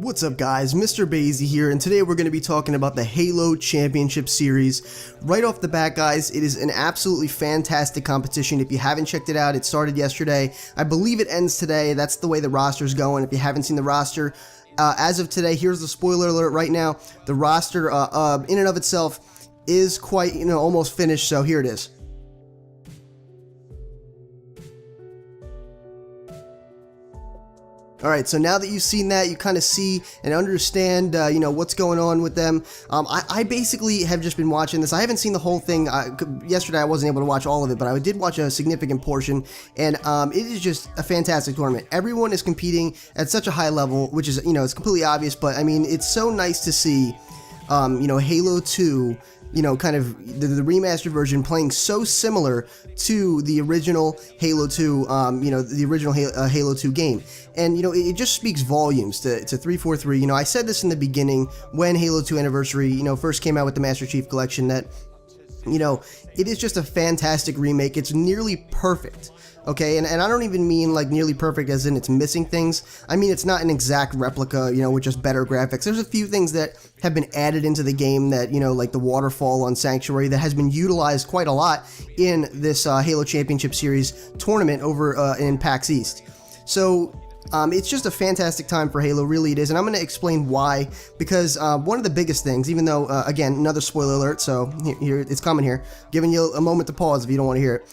What's up guys, Mr. Bazy here, and today we're going to be talking about the Halo Championship Series. Right off the bat guys, it is an absolutely fantastic competition. If you haven't checked it out, it started yesterday. I believe it ends today. That's the way the roster's going. If you haven't seen the roster, as of today, here's the spoiler alert right now. The roster in and of itself is quite, almost finished, so here it is. Alright, so now that you've seen that, you kind of see and understand, what's going on with them. I basically have just been watching this. I haven't seen the whole thing. Yesterday I wasn't able to watch all of it, but I did watch a significant portion, and it is just a fantastic tournament. Everyone is competing at such a high level, which is, it's completely obvious, but I mean, it's so nice to see, Halo 2, kind of the remastered version playing so similar to the original Halo 2, the original Halo 2 game. And, it just speaks volumes to 343. I said this in the beginning when Halo 2 Anniversary, first came out with the Master Chief Collection that, it is just a fantastic remake. It's nearly perfect. Okay, and I don't even mean like nearly perfect as in it's missing things. I mean it's not an exact replica, with just better graphics. There's a few things that have been added into the game that, like the waterfall on Sanctuary that has been utilized quite a lot in this Halo Championship Series tournament over in PAX East. So it's just a fantastic time for Halo, really it is, and I'm going to explain why, because one of the biggest things, even though, again, another spoiler alert, so here it's coming here, giving you a moment to pause if you don't want to hear it.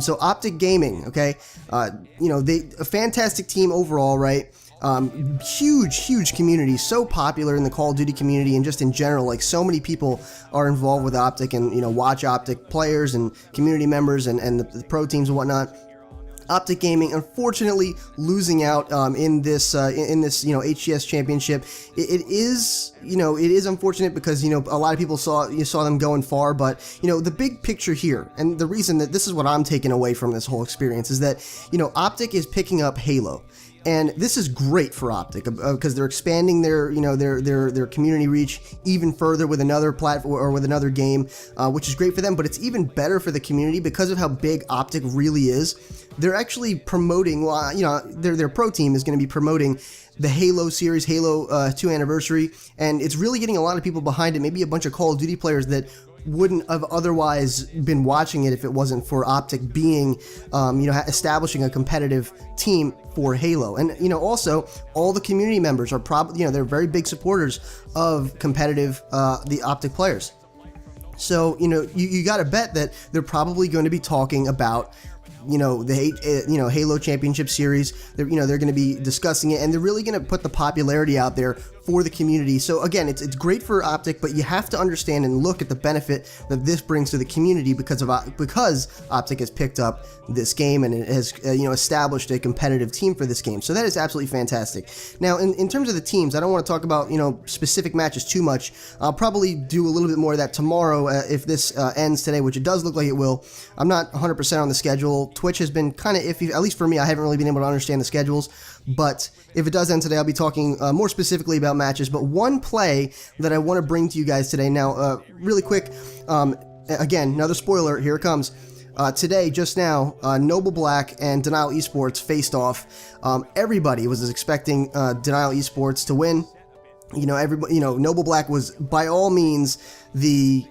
So Optic Gaming, okay, a fantastic team overall, right? Huge community, so popular in the Call of Duty community and just in general, like so many people are involved with Optic and, watch Optic players and community members and the pro teams and whatnot. Optic Gaming, unfortunately, losing out in this HCS Championship. It is unfortunate because a lot of people saw them going far, but the big picture here, and the reason that this is what I'm taking away from this whole experience is that Optic is picking up Halo. And this is great for Optic because they're expanding their community reach even further with another platform or with another game, which is great for them. But it's even better for the community because of how big Optic really is. They're actually promoting, their pro team is going to be promoting the Halo series, Halo 2 Anniversary, and it's really getting a lot of people behind it. Maybe a bunch of Call of Duty players that wouldn't have otherwise been watching it if it wasn't for Optic being, establishing a competitive team for Halo. And, also, all the community members are probably, they're very big supporters of competitive, the Optic players. So, you got to bet that they're probably going to be talking about the Halo Championship Series. They're going to be discussing it, and they're really going to put the popularity out there for the community. So again, it's great for Optic, but you have to understand and look at the benefit that this brings to the community because Optic has picked up this game and it has established a competitive team for this game. So that is absolutely fantastic. Now, in terms of the teams, I don't want to talk about specific matches too much. I'll probably do a little bit more of that tomorrow if this ends today, which it does look like it will. I'm not 100% on the schedule. Twitch has been kind of iffy, at least for me. I haven't really been able to understand the schedules, but if it does end today, I'll be talking more specifically about matches. But one play that I want to bring to you guys today, now really quick, again, another spoiler, here it comes. Today, just now, Noble Black and Denial Esports faced off. Everybody was expecting Denial Esports to win. Everybody, Noble Black was by all means the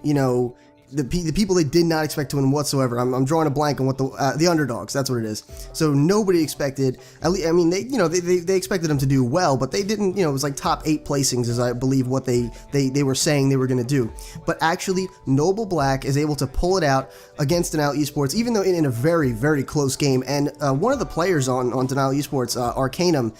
people they did not expect to win whatsoever. I'm drawing a blank on what the underdogs. That's what it is. So nobody expected. At least, I mean, they expected them to do well, but they didn't. It was like top 8 placings, is I believe what they were saying they were going to do. But actually, Noble Black is able to pull it out against Denial Esports, even though in a very close game. And one of the players on Denial Esports, Arcanum,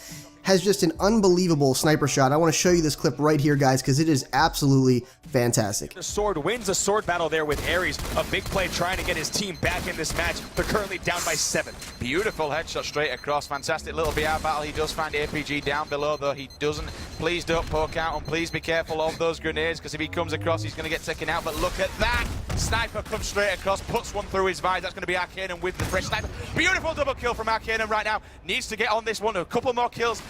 has just an unbelievable sniper shot. I want to show you this clip right here, guys, because it is absolutely fantastic. The Sword wins the sword battle there with Aries. A big play trying to get his team back in this match. They're currently down by 7. Beautiful headshot straight across. Fantastic little BR battle. He does find APG down below, though he doesn't. Please don't poke out, and please be careful of those grenades, because if he comes across, he's going to get taken out. But look at that. Sniper comes straight across, puts one through his visor. That's going to be Arcanum with the fresh sniper. Beautiful double kill from Arcanum right now. Needs to get on this one. A couple more kills.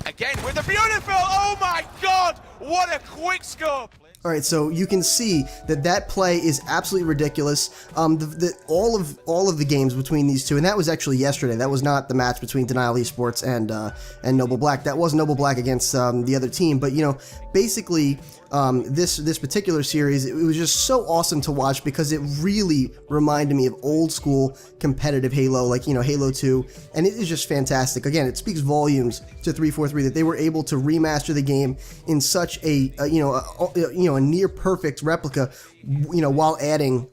Again with the beautiful, oh my god, what a quick scope. All right, so you can see that that play is absolutely ridiculous. All of the games between these two, and that was actually yesterday. That was not the match between Denial Esports and Noble Black. That was Noble Black against the other team. But you know, basically, this particular series, it was just so awesome to watch because it really reminded me of old school competitive Halo, like, you know, Halo 2, and it is just fantastic. Again, it speaks volumes to 343 that they were able to remaster the game in such a near perfect replica, you know, while adding,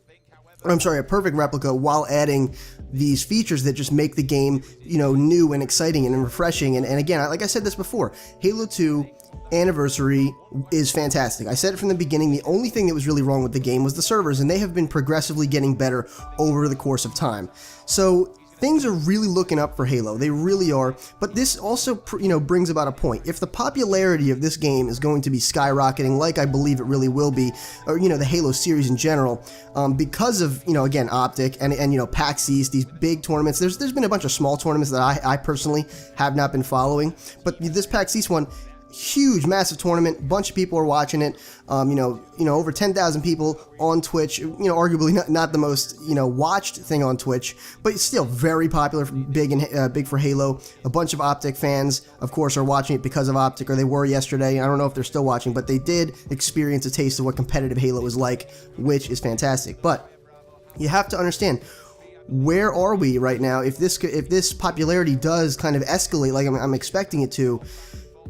I'm sorry, a perfect replica while adding these features that just make the game, you know, new and exciting and refreshing. And again, like I said this before, Halo 2 Anniversary is fantastic. I said it from the beginning, the only thing that was really wrong with the game was the servers, and they have been progressively getting better over the course of time. So things are really looking up for Halo. They really are. But this also, you know, brings about a point. If the popularity of this game is going to be skyrocketing, like I believe it really will be, or, you know, the Halo series in general, because of, you know, again, Optic and you know, PAX East, these big tournaments. There's been a bunch of small tournaments that I personally have not been following, but this PAX East one, huge, massive tournament. Bunch of people are watching it. You know, over 10,000 people on Twitch. You know, arguably not the most, you know, watched thing on Twitch, but it's still very popular, big for Halo. A bunch of Optic fans, of course, are watching it because of Optic, or they were yesterday. I don't know if they're still watching, but they did experience a taste of what competitive Halo is like, which is fantastic. But you have to understand, where are we right now? If this popularity does kind of escalate like I'm expecting it to,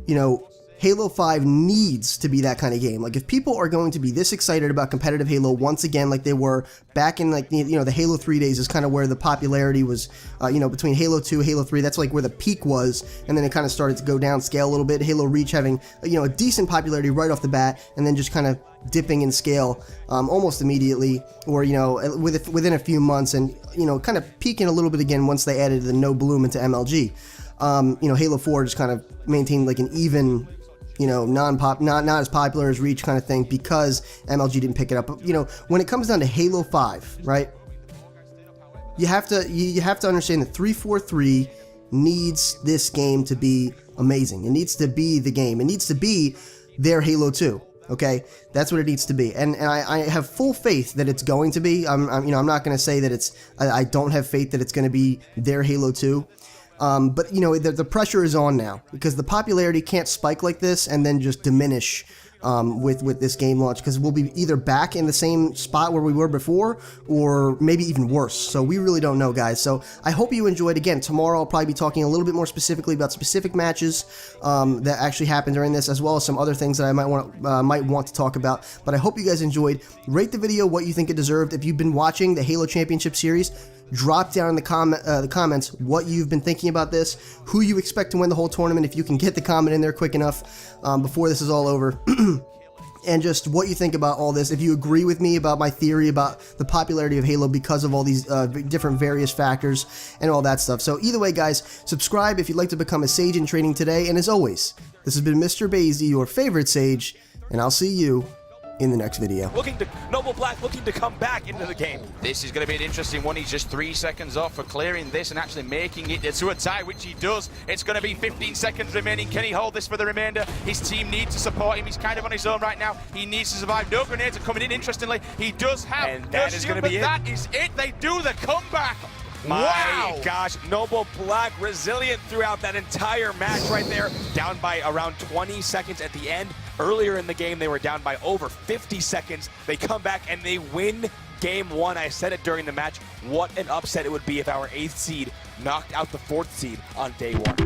you know, Halo 5 needs to be that kind of game. Like, if people are going to be this excited about competitive Halo once again, like they were back in, like, you know, the Halo 3 days, is kind of where the popularity was, you know, between Halo 2, Halo 3, that's like where the peak was, and then it kind of started to go down scale a little bit. Halo Reach having, you know, a decent popularity right off the bat, and then just kind of dipping in scale almost immediately, or, you know, within a few months, and, you know, kind of peaking a little bit again once they added the no bloom into MLG. You know, Halo 4 just kind of maintained like an even, you know, not as popular as Reach kind of thing, because MLG didn't pick it up. But, you know, when it comes down to Halo 5, right, you have to understand that 343 needs this game to be amazing. It needs to be the game. It needs to be their Halo 2. Okay, that's what it needs to be, and I have full faith that it's going to be. I'm not going to say that I don't have faith that it's going to be their Halo 2. But, you know, the pressure is on now, because the popularity can't spike like this and then just diminish with this game launch, because we'll be either back in the same spot where we were before, or maybe even worse. So we really don't know, guys. So I hope you enjoyed. Again, tomorrow I'll probably be talking a little bit more specifically about specific matches that actually happened during this, as well as some other things that I might want to talk about. But I hope you guys enjoyed. Rate the video what you think it deserved. If you've been watching the Halo Championship Series, drop down in the comments what you've been thinking about this, who you expect to win the whole tournament, if you can get the comment in there quick enough before this is all over, and just what you think about all this. If you agree with me about my theory about the popularity of Halo because of all these different various factors and all that stuff. So either way, guys, subscribe if you'd like to become a Sage in training today, and as always, this has been Mr. Basie, your favorite Sage, and I'll see you in the next video. Noble Black looking to come back into the game. This is going to be an interesting one. He's just 3 seconds off for clearing this and actually making it to a tie, which he does. It's going to be 15 seconds remaining. Can he hold this for the remainder? His team needs to support him. He's kind of on his own right now. He needs to survive. No grenades are coming in. Interestingly, he does have, and that is going to be it. That is it. They do the comeback. My gosh, Noble Black resilient throughout that entire match right there. Down by around 20 seconds at the end. Earlier in the game, they were down by over 50 seconds. They come back and they win game one. I said it during the match. What an upset it would be if our 8th seed knocked out the 4th seed on day one.